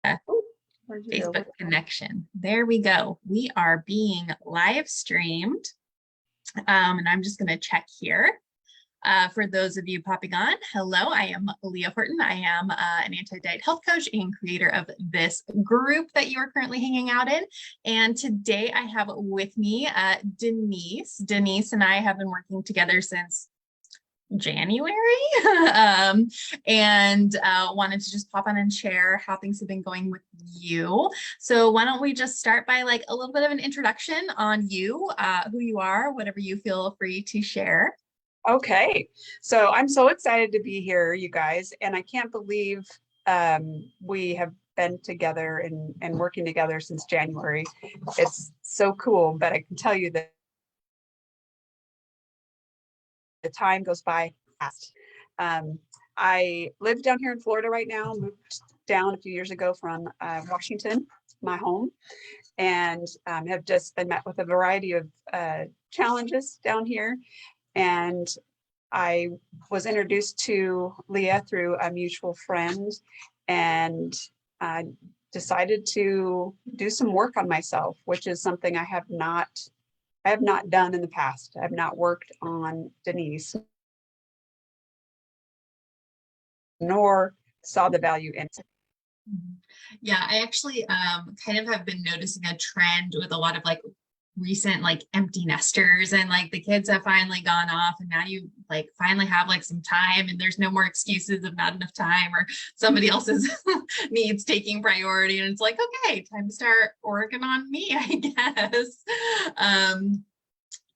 Oh, where'd you go? Facebook connection. There we go. We are being live streamed. And I'm just going to check here. For those of you popping on, hello, I am Leah Horton. I am an anti-diet health coach and creator of this group that you are currently hanging out in. And today I have with me Denise. Denise and I have been working together since January and wanted to just pop on and share how things have been going with you. So why don't we just start by like a little bit of an introduction on you, who you are, whatever you feel free to share. Okay, so I'm so excited to be here, you guys, and I can't believe we have been together and working together since January. It's so cool, but I can tell you that the time goes by fast. I live down here in Florida right now, moved down a few years ago from Washington, my home, and have just been met with a variety of challenges down here. And I was introduced to Leah through a mutual friend and decided to do some work on myself, which is something I have not done in the past. I have not worked on Denise, nor saw the value in it. Yeah, I actually kind of have been noticing a trend with a lot of like recent like empty nesters, and like the kids have finally gone off and now you like finally have like some time and there's no more excuses of not enough time or somebody else's needs taking priority, and it's like, okay, time to start working on me, I guess.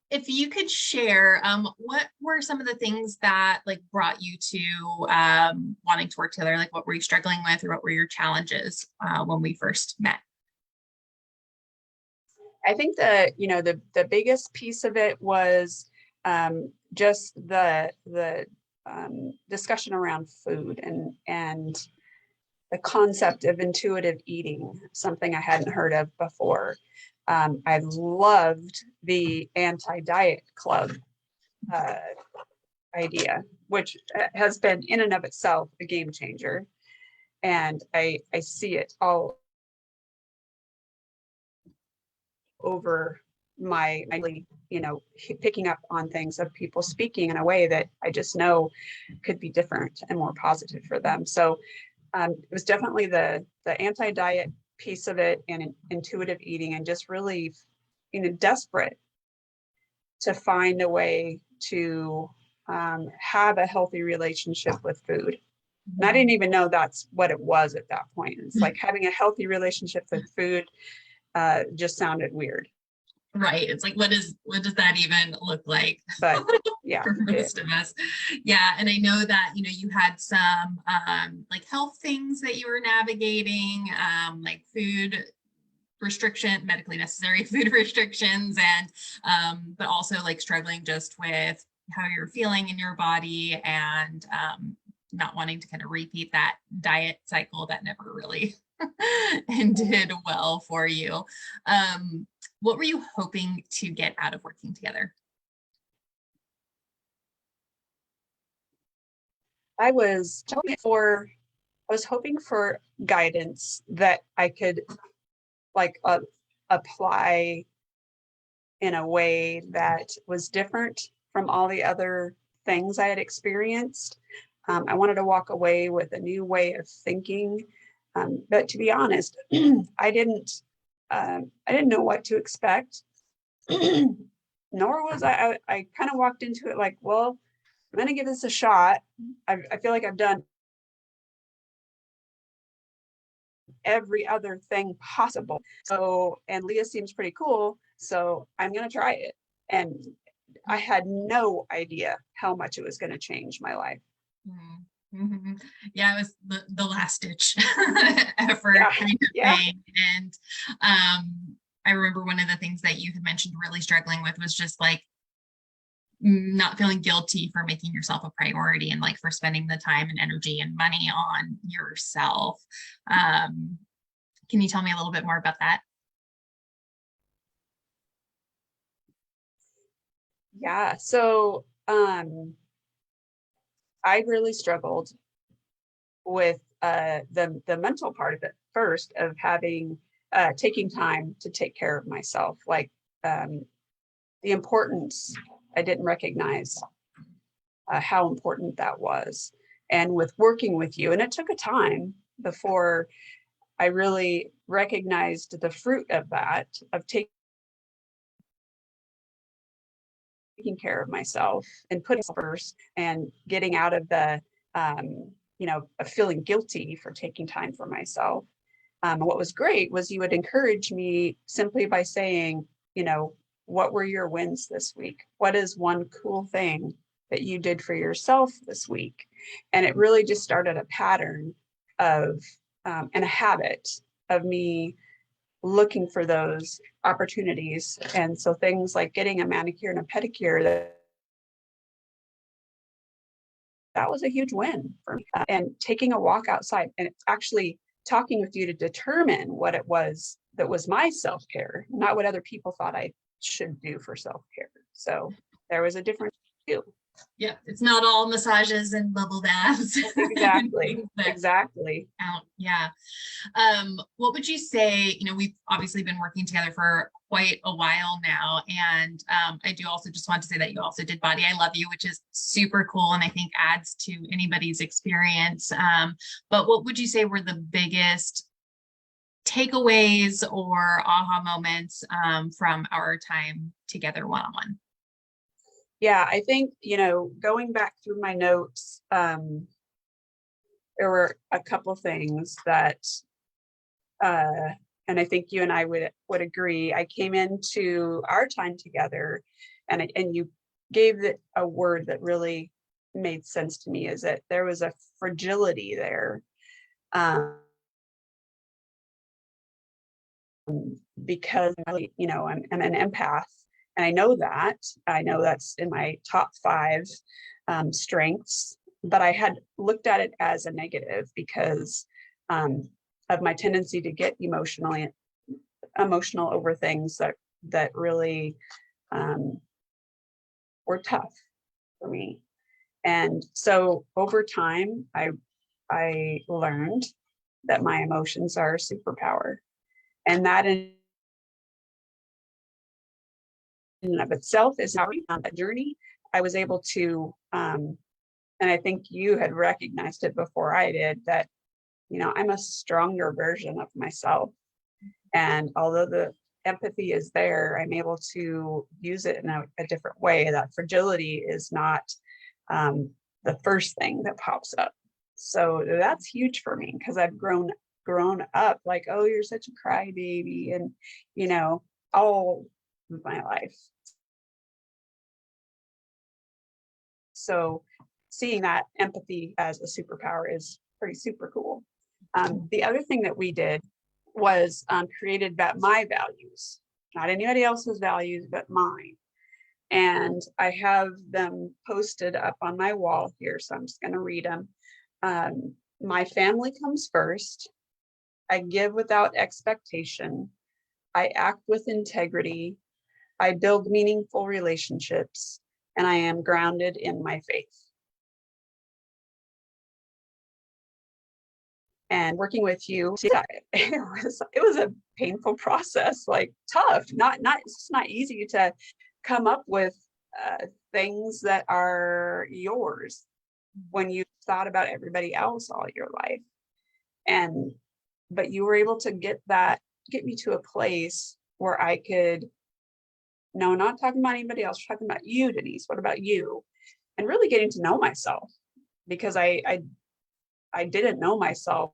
If you could share, what were some of the things that like brought you to wanting to work together? Like what were you struggling with, or what were your challenges when we first met? I think the biggest piece of it was just the discussion around food and the concept of intuitive eating, something I hadn't heard of before. I loved the anti-diet club idea, which has been in and of itself a game changer. And I see it all over my picking up on things of people speaking in a way that I just know could be different and more positive for them. So it was definitely the anti-diet piece of it, and intuitive eating, and just really desperate to find a way to have a healthy relationship with food. And I didn't even know that's what it was at that point. It's like having a healthy relationship with food just sounded weird. Right. It's like, what does that even look like? But yeah, for most of us. Yeah. And I know that, you had some like health things that you were navigating, like food restriction, medically necessary food restrictions, and but also like struggling just with how you're feeling in your body, and not wanting to kind of repeat that diet cycle that never really ended well for you. What were you hoping to get out of working together? I was hoping for guidance that I could like apply in a way that was different from all the other things I had experienced. I wanted to walk away with a new way of thinking. But to be honest, I didn't know what to expect. Nor was I kind of walked into it like, well, I'm going to give this a shot. I feel like I've done every other thing possible. So, and Leah seems pretty cool. So I'm going to try it. And I had no idea how much it was going to change my life. Mm-hmm. Yeah, it was the last ditch effort kind of thing. And I remember one of the things that you had mentioned really struggling with was just like not feeling guilty for making yourself a priority, and like for spending the time and energy and money on yourself. Can you tell me a little bit more about that? Yeah, so I really struggled with the mental part of it. first of having taking time to take care of myself, like the importance. I didn't recognize how important that was. And with working with you, and it took a time before I really recognized the fruit of that, of taking care of myself and putting myself first and getting out of the, of feeling guilty for taking time for myself. What was great was you would encourage me simply by saying, what were your wins this week? What is one cool thing that you did for yourself this week? And it really just started a pattern of, and a habit of me looking for those opportunities. And so things like getting a manicure and a pedicure, that was a huge win for me. And taking a walk outside and actually talking with you to determine what it was that was my self-care, not what other people thought I should do for self-care. So there was a difference too. Yeah, it's not all massages and bubble baths. Exactly. Exactly. Yeah. What would you say, we've obviously been working together for quite a while now. And I do also just want to say that you also did Body I Love You, which is super cool. And I think adds to anybody's experience. But what would you say were the biggest takeaways or aha moments from our time together one-on-one? Yeah, I think, going back through my notes, there were a couple things that, and I think you and I would agree. I came into our time together, and you gave a word that really made sense to me, is that there was a fragility there, because I'm an empath, and I know that's in my top 5 strengths, but I had looked at it as a negative because of my tendency to get emotional over things that really were tough for me. And so over time, I learned that my emotions are a superpower, and that in and of itself is how on that journey. I was able to, and I think you had recognized it before I did, that, I'm a stronger version of myself. And although the empathy is there, I'm able to use it in a different way. That fragility is not the first thing that pops up. So that's huge for me, because I've grown up like, oh, you're such a crybaby, and all of my life. So seeing that empathy as a superpower is pretty super cool. The other thing that we did was created my values, not anybody else's values, but mine. And I have them posted up on my wall here, so I'm just going to read them. My family comes first. I give without expectation. I act with integrity. I build meaningful relationships, and I am grounded in my faith. And working with you, it was a painful process, like tough, it's not easy to come up with things that are yours when you thought about everybody else all your life. But you were able to get me to a place where I could, no, not talking about anybody else, talking about you, Denise, what about you? And really getting to know myself, because I didn't know myself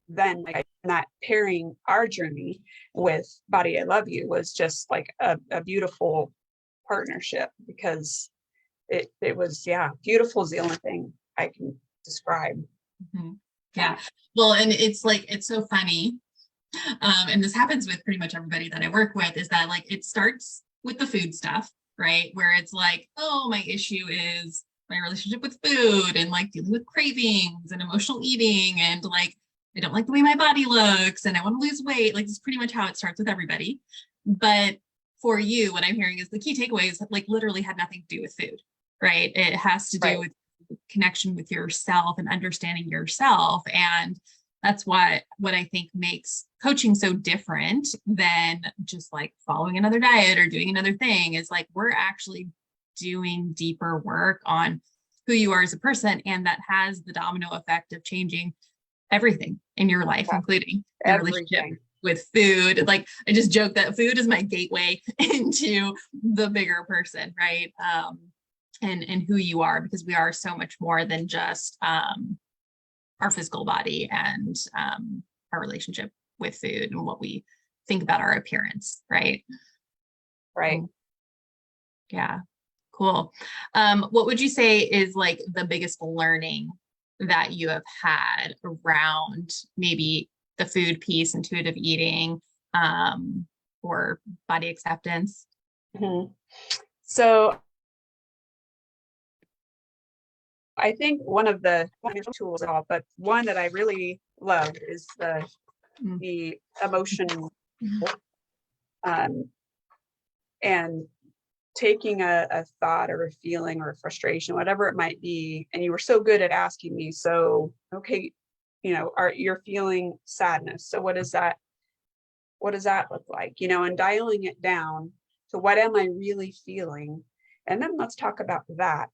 then. Like, not pairing our journey with Body I Love You was just like a beautiful partnership, because it was, yeah, beautiful is the only thing I can describe. Mm-hmm. Yeah. Well, and it's so funny. And this happens with pretty much everybody that I work with, is that like it starts with the food stuff, right? Where it's like, oh, my issue is my relationship with food and like dealing with cravings and emotional eating, and like I don't like the way my body looks and I want to lose weight. Like it's pretty much how it starts with everybody. But for you, what I'm hearing is the key takeaways like literally had nothing to do with food, right? It has to do with connection with yourself and understanding yourself. And that's what I think makes coaching so different than just like following another diet or doing another thing, is like we're actually doing deeper work on who you are as a person, and that has the domino effect of changing everything in your life, Yeah, including your relationship everything. with food. Like I just joke that food is my gateway into the bigger person, right? And who you are, because we are so much more than just our physical body and our relationship with food and what we think about our appearance, right? Right. Yeah, cool. What would you say is like the biggest learning that you have had around maybe the food piece, intuitive eating, or body acceptance? Mhm. So I think one of the tools at all, but one that I really love is Mm. the emotion, um, and taking a thought or a feeling or a frustration, whatever it might be. And you were so good at asking me, so okay, you're feeling sadness. So what does that look like? And dialing it down to what am I really feeling? And then let's talk about that.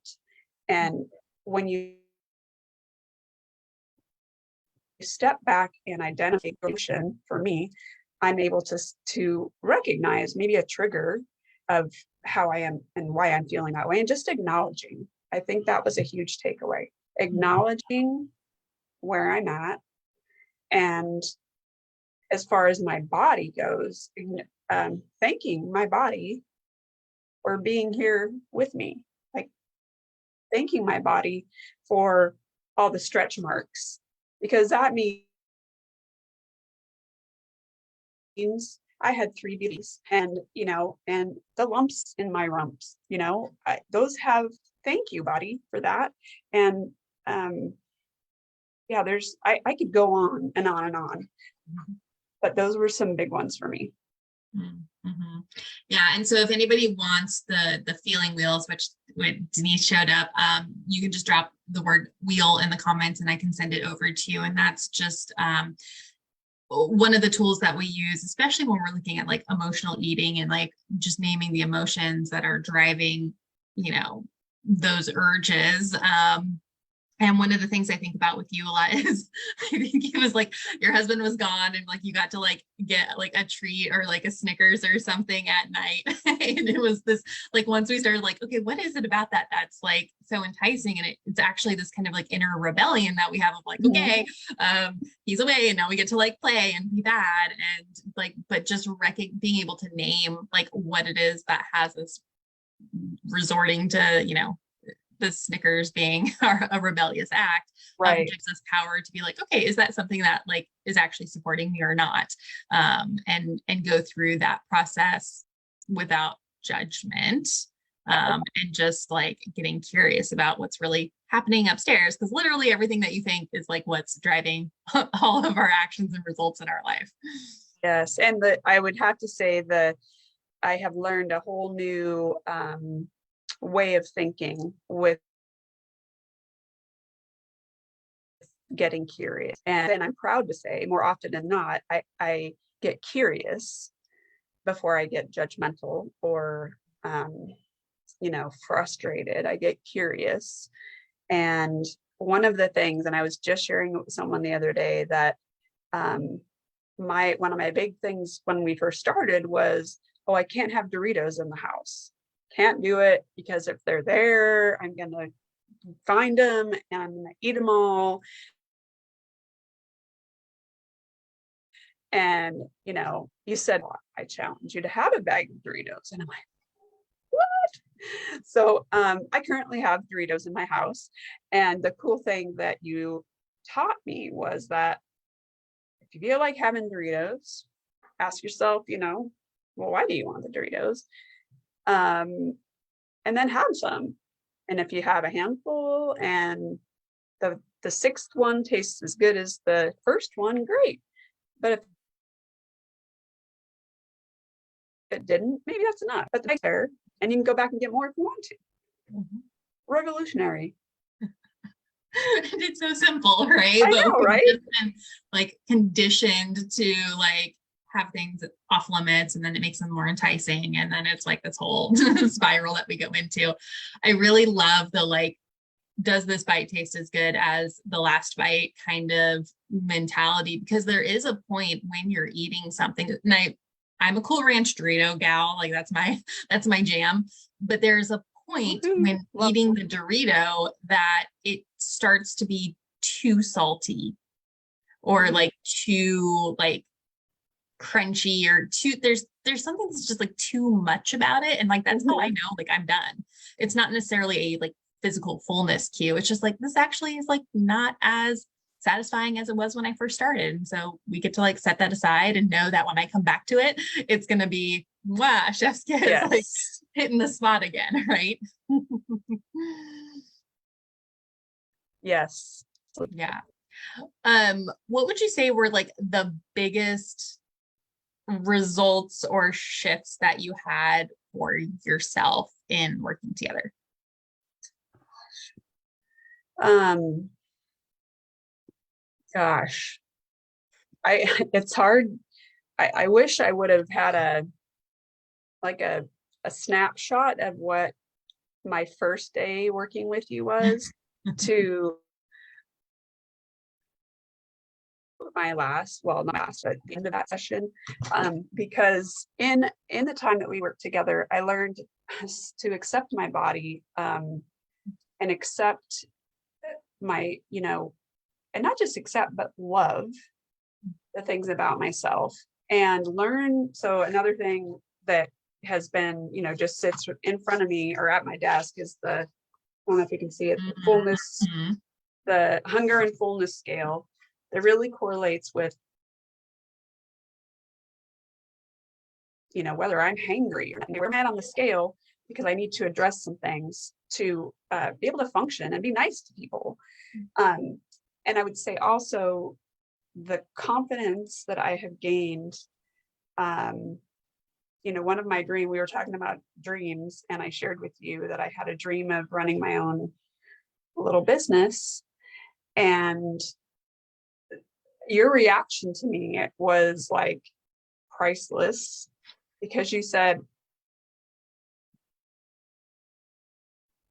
And when you step back and identify emotion, for me, I'm able to recognize maybe a trigger of how I am and why I'm feeling that way, and just acknowledging. I think that was a huge takeaway. Acknowledging where I'm at, and as far as my body goes, thanking my body for being here with me, like thanking my body for all the stretch marks, because that means I had three babies, and the lumps in my rumps, those have, thank you, body, for that. And yeah, I could go on and on and on, but those were some big ones for me. Mm-hmm. Yeah, and so if anybody wants the feeling wheels, which when Denise showed up, you can just drop the word wheel in the comments, and I can send it over to you. And that's just one of the tools that we use, especially when we're looking at like emotional eating and like just naming the emotions that are driving, those urges. And one of the things I think about with you a lot is I think it was like your husband was gone and like you got to like get like a treat or like a Snickers or something at night. And it was this, like, once we started like, okay, what is it about that that's like so enticing? And it's actually this kind of like inner rebellion that we have of like, okay, he's away and now we get to like play and be bad. And like, but just being able to name like what it is that has us resorting to, the Snickers being a rebellious act, Right. gives us power to be like, okay, is that something that like is actually supporting me or not? And go through that process without judgment, and just like getting curious about what's really happening upstairs, because literally everything that you think is like what's driving all of our actions and results in our life. Yes, and I would have to say that I have learned a whole new way of thinking with getting curious. And I'm proud to say, more often than not, I get curious before I get judgmental or frustrated. I get curious. And one of the things, and I was just sharing it with someone the other day, that one of my big things when we first started was, oh, I can't have Doritos in the house. Can't do it, because if they're there, I'm gonna find them and I'm gonna eat them all. And you said, well, I challenge you to have a bag of Doritos. And I'm like, what? So I currently have Doritos in my house. And the cool thing that you taught me was that if you feel like having Doritos, ask yourself, well, why do you want the Doritos? And then have some. And if you have a handful and the sixth one tastes as good as the first one, great. But if it didn't, maybe that's enough. But the next there, and you can go back and get more if you want to. Mhm. Revolutionary. And it's so simple, right? I But know, we've right? just been like conditioned to like have things off limits, and then it makes them more enticing. And then it's like this whole spiral that we go into. I really love the like, does this bite taste as good as the last bite kind of mentality? Because there is a point when you're eating something, and I'm a Cool Ranch Dorito gal, like that's my jam. But there's a point Woohoo. when Love eating the Dorito that it starts to be too salty, or mm, like too like crunchy, or too there's something that's just like too much about it. And like that's how I mhm. know like I'm done. It's not necessarily a like physical fullness cue. It's just like this actually is like not as satisfying as it was when I first started. And so we get to like set that aside and know that when I come back to it, it's gonna be wow, chef's kiss, like Yes. hitting the spot again, right? Yes. Yeah. What would you say were like the biggest results or shifts that you had for yourself in working together? Um, gosh, I it's hard. I wish I would have had like a snapshot of what my first day working with you was to my last, well, not last, but the end of that session. Because in the time that we worked together, I learned to accept my body, and accept my, and not just accept, but love the things about myself and learn. So another thing that has been, just sits in front of me or at my desk is I don't know if you can see it, the fullness, Mhm. the hunger and fullness scale that really correlates with, whether I'm hangry or not. We're mad on the scale because I need to address some things to be able to function and be nice to people. Um, and I would say also the confidence that I have gained. Um, one of my we were talking about dreams, and I shared with you that I had a dream of running my own little business. And your reaction to me was like priceless, because you said,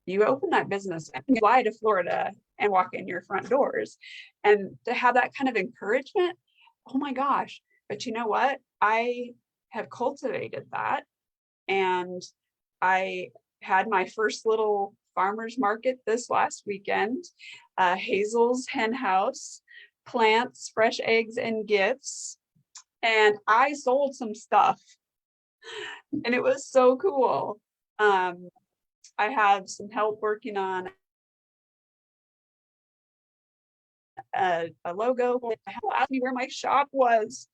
you open that business and you fly to Florida and walk in your front doors. And to have that kind of encouragement, oh my gosh. But you know what? I have cultivated that. And I had my first little farmer's market this last weekend, Hazel's Hen House, plants, fresh eggs, and gifts. And I sold some stuff, and it was so cool. Um, I have some help working on a logo. People asked me where my shop was.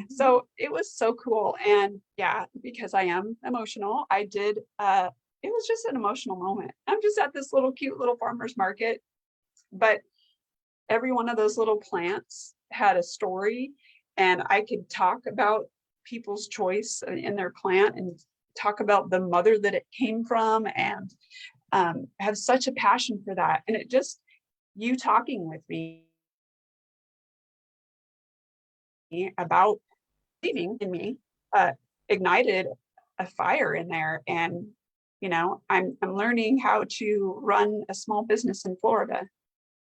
So it was so cool. And yeah, because I am emotional, I did, it was just an emotional moment. I'm just at this little cute little farmer's market, but every one of those little plants had a story, and I could talk about people's choice in their plant and talk about the mother that it came from, and have such a passion for that. And it just, you talking with me about believing in me, uh, ignited a fire in there. And I'm learning how to run a small business in Florida.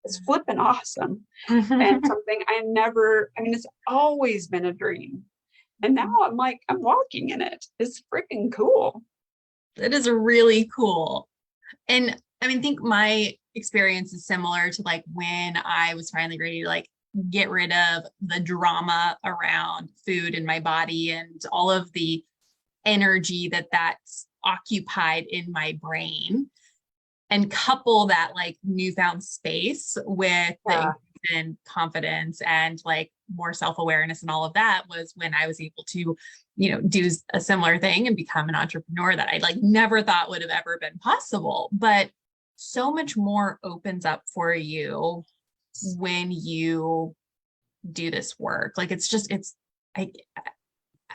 It's flipping awesome, and something it's always been a dream. And now I'm walking in it. It's freaking cool. That is really cool. And I think my experience is similar to like when I was finally ready to like get rid of the drama around food in my body and all of the energy that's occupied in my brain, and couple that like newfound space with the Yeah. increase in confidence and like more self-awareness, and all of that was when I was able to do a similar thing and become an entrepreneur that I like never thought would have ever been possible. But so much more opens up for you when you do this work. Like I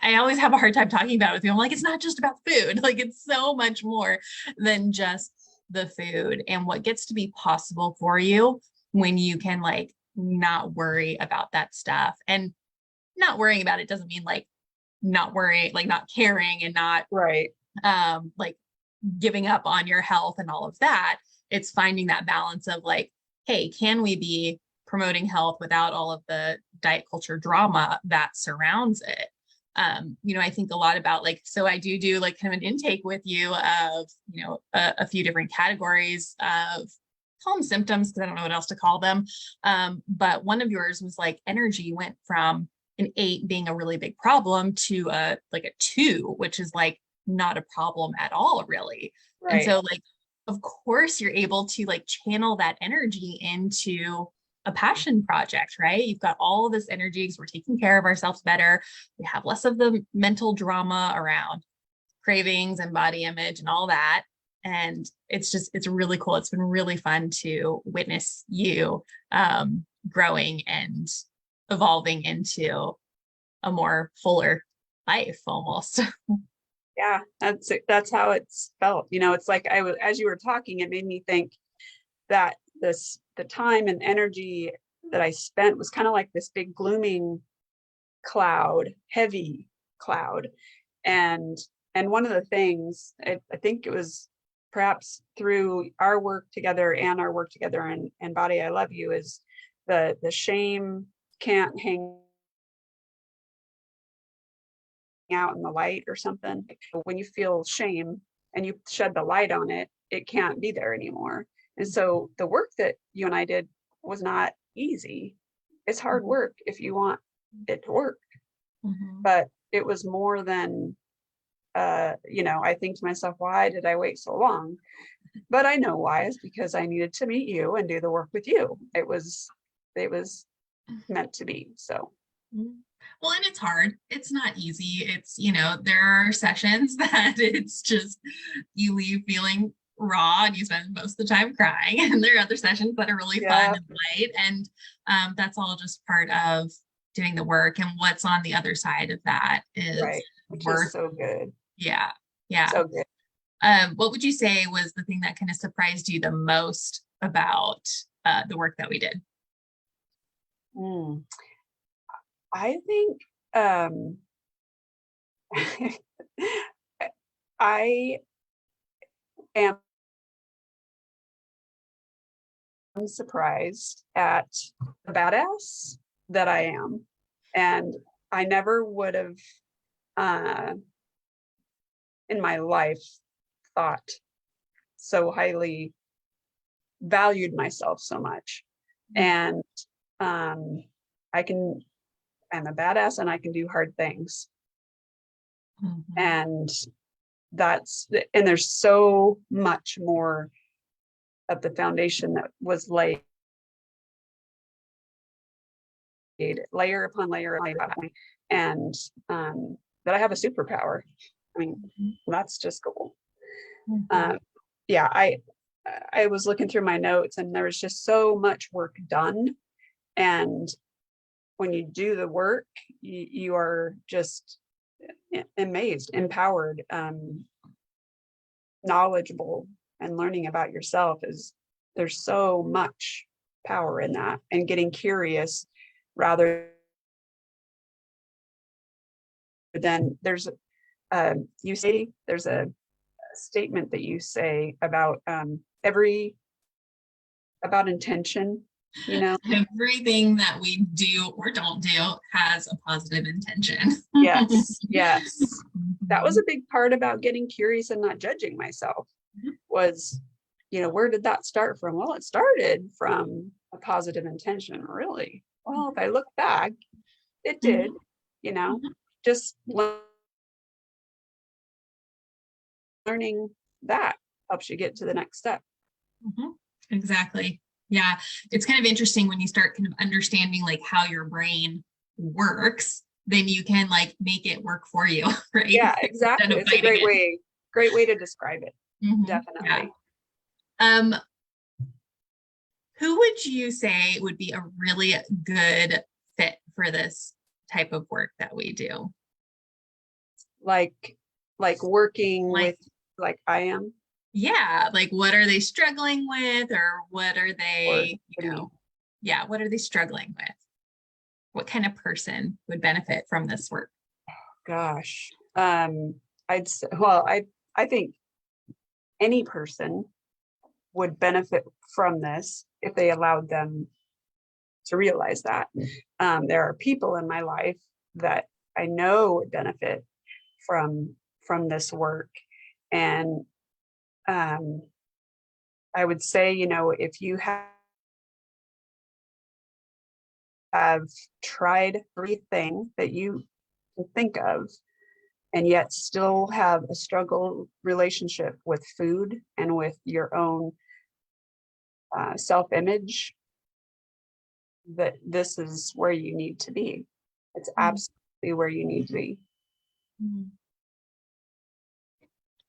I always have a hard time talking about it with people. I'm like, it's not just about food. Like it's so much more than just the food and what gets to be possible for you when you can like not worry about that stuff. And not worrying about it doesn't mean like not worrying, like not caring and not Right. like giving up on your health and all of that. It's finding that balance of like, hey, can we be promoting health without all of the diet culture drama that surrounds it? I think a lot about like, so I do like kind of an intake with you of, a few different categories of call them symptoms because I don't know what else to call them. But one of yours was like energy went from an 8 being a really big problem to like a 2, which is like not a problem at all, really. And Right. so like, of course, you're able to like channel that energy into a passion project, right? You've got all of this energy because we're taking care of ourselves better. We have less of the mental drama around cravings and body image and all that. And it's really cool. It's been really fun to witness you growing and evolving into a more fuller life almost. Yeah, that's how it's felt. It's like I was, as you were talking, it made me think that the time and energy that I spent was kind of like this big glooming cloud, heavy cloud. And one of the things I think it was perhaps through our work together and our work together and Body I Love You is the shame can't hang out in the light or something. When you feel shame and you shed the light on it, it can't be there anymore. And so the work that you and I did was not easy. It's hard work if you want it to work. Mm-hmm. But it was more than I think to myself, why did I wait so long? But I know why, is because I needed to meet you and do the work with you. It was meant to be. So well, and it's hard. It's not easy. It's, there are sessions that it's just you leave feeling raw and you spend most of the time crying. And there are other sessions that are really fun yeah, and light. And that's all just part of doing the work. And what's on the other side of that is right. Which is worth, so good. yeah. Yeah. So good. What would you say was the thing that kind of surprised you the most about the work that we did? Mm. I think I am surprised at the badass that I am. And I never would have uh, in my life thought so highly, valued myself so much. And um, I'm a badass and I can do hard things. Mm-hmm. And and there's so much more of the foundation that was laid layer upon layer, and that I have a superpower. I mean, that's just cool. Mm-hmm. Yeah, I was looking through my notes and there was just so much work done. And when you do the work, you are just amazed, empowered, knowledgeable, and learning about yourself there's so much power in that, and getting curious rather than you say there's a statement that you say about about intention, Everything that we do or don't do has a positive intention. yes, that was a big part about getting curious and not judging myself was, where did that start from? Well, it started from a positive intention, really. Well, if I look back, it did, just learning that helps you get to the next step. Mm-hmm. Exactly. Yeah. It's kind of interesting when you start kind of understanding like how your brain works, then you can like make it work for you, right? Yeah, exactly. It's a great way to describe it. Mm-hmm. Definitely. Yeah. Who would you say would be a really good fit for this type of work that we do? Like working Like, with, like I am. Yeah, like what are they struggling with, or what are Or they, what do you mean? yeah, what are they struggling with? What kind of person would benefit from this work? Gosh. I think any person would benefit from this if they allowed them to realize that. There are people in my life that I know would benefit from this work. And I would say, if you have tried everything that you can think of, and yet still have a struggle relationship with food and with your own self-image, that this is where you need to be. It's Mm, absolutely where you need to be. mm,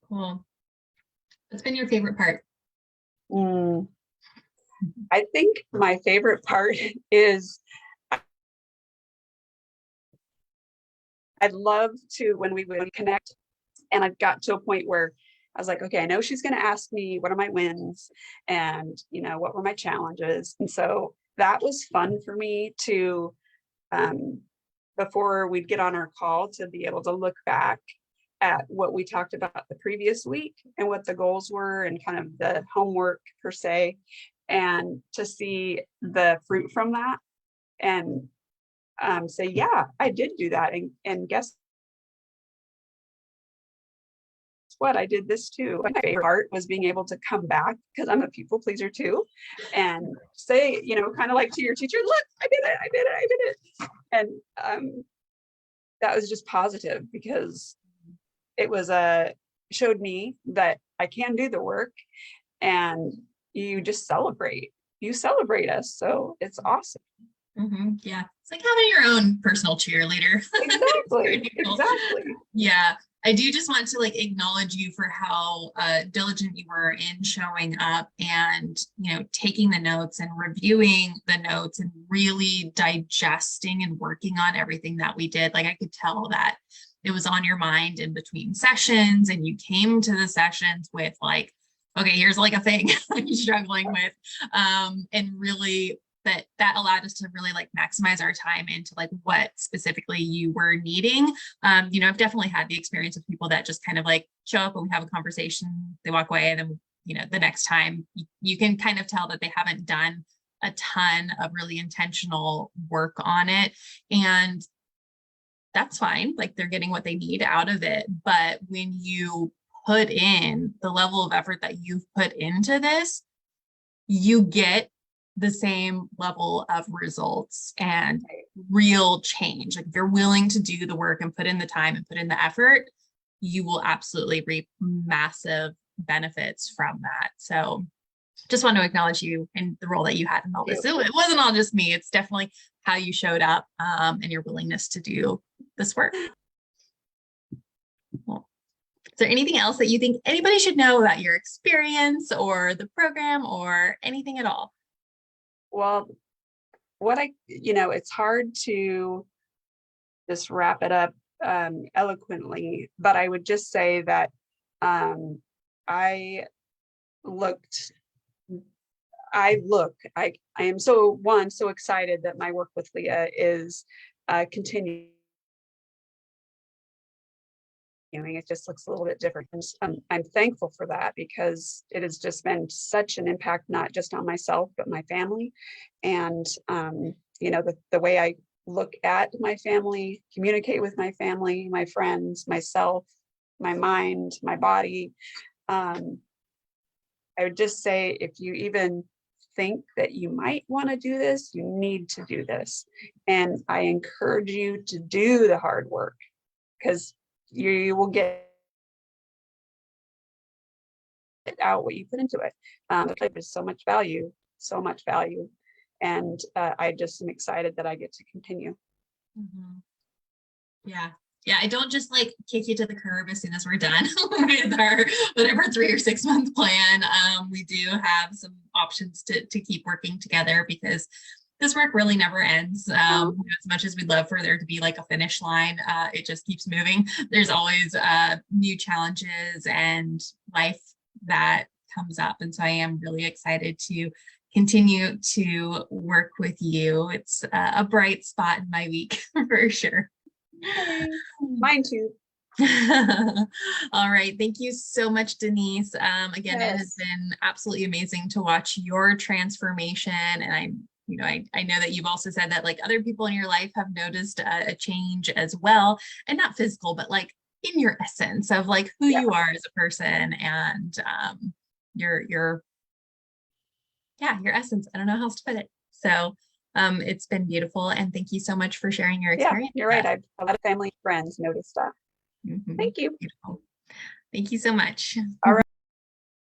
cool. What's been your favorite part? Mm, I think my favorite part is I'd love to, when we would connect, and I've got to a point where I was like, okay, I know she's going to ask me what are my wins and, what were my challenges. And so that was fun for me to, um, before we'd get on our call, to be able to look back at what we talked about the previous week and what the goals were and kind of the homework per se, and to see the fruit from that, and say, yeah, I did do that. And guess what? I did this too. My favorite part was being able to come back, because I'm a people pleaser too, and say, kind of like to your teacher, look, I did it, I did it, I did it. And that was just positive, because it was showed me that I can do the work, and you just celebrate. You celebrate us. So it's awesome. Yeah, it's like having your own personal cheerleader. It's Exactly. pretty cool. Exactly. Yeah, I do just want to like acknowledge you for how diligent you were in showing up and taking the notes and reviewing the notes and really digesting and working on everything that we did. Like I could tell that it was on your mind in between sessions, and you came to the sessions with like, okay, here's like a thing I'm struggling with, and really that allowed us to really like maximize our time into like what specifically you were needing. I've definitely had the experience of people that just kind of like show up and we have a conversation, they walk away, and then the next time you can kind of tell that they haven't done a ton of really intentional work on it. And that's fine, like they're getting what they need out of it. But when you put in the level of effort that you've put into this, you get the same level of results and real change. Like if you're willing to do the work and put in the time and put in the effort, you will absolutely reap massive benefits from that. So just want to acknowledge you and the role that you had in all this. It wasn't all just me. It's definitely how you showed up, and your willingness to do this work. Well, is there anything else that you think anybody should know about your experience or the program or anything at all? Well, it's hard to just wrap it up eloquently, but I would just say that um, I looked, I am so excited that my work with Leah is continuing. It just looks a little bit different. I'm thankful for that, because it has just been such an impact, not just on myself, but my family. And, the way I look at my family, communicate with my family, my friends, myself, my mind, my body. I would just say, if you even think that you might want to do this, you need to do this. And I encourage you to do the hard work, because you will get out what you put into it. There's so much value, so much value. And I just am excited that I get to continue. Mm-hmm. Yeah. Yeah. I don't just like kick you to the curb as soon as we're done with our whatever 3 or 6 month plan. We do have some options to keep working together, because this work really never ends. As much as we'd love for there to be like a finish line, it just keeps moving. There's always new challenges, and life that comes up. And so I am really excited to continue to work with you. It's a bright spot in my week for sure. Yay. Mine too. All right. Thank you so much, Denise. Again, it has Yes. been absolutely amazing to watch your transformation. And I know that you've also said that like other people in your life have noticed a change as well, and not physical, but like in your essence of like who Yeah. you are as a person and your yeah, your essence. I don't know how else to put it. So it's been beautiful. And thank you so much for sharing your Yeah, experience you're with right. us. I've a lot of family and friends noticed that. Mhm. Thank you. Beautiful. Thank you so much. All right.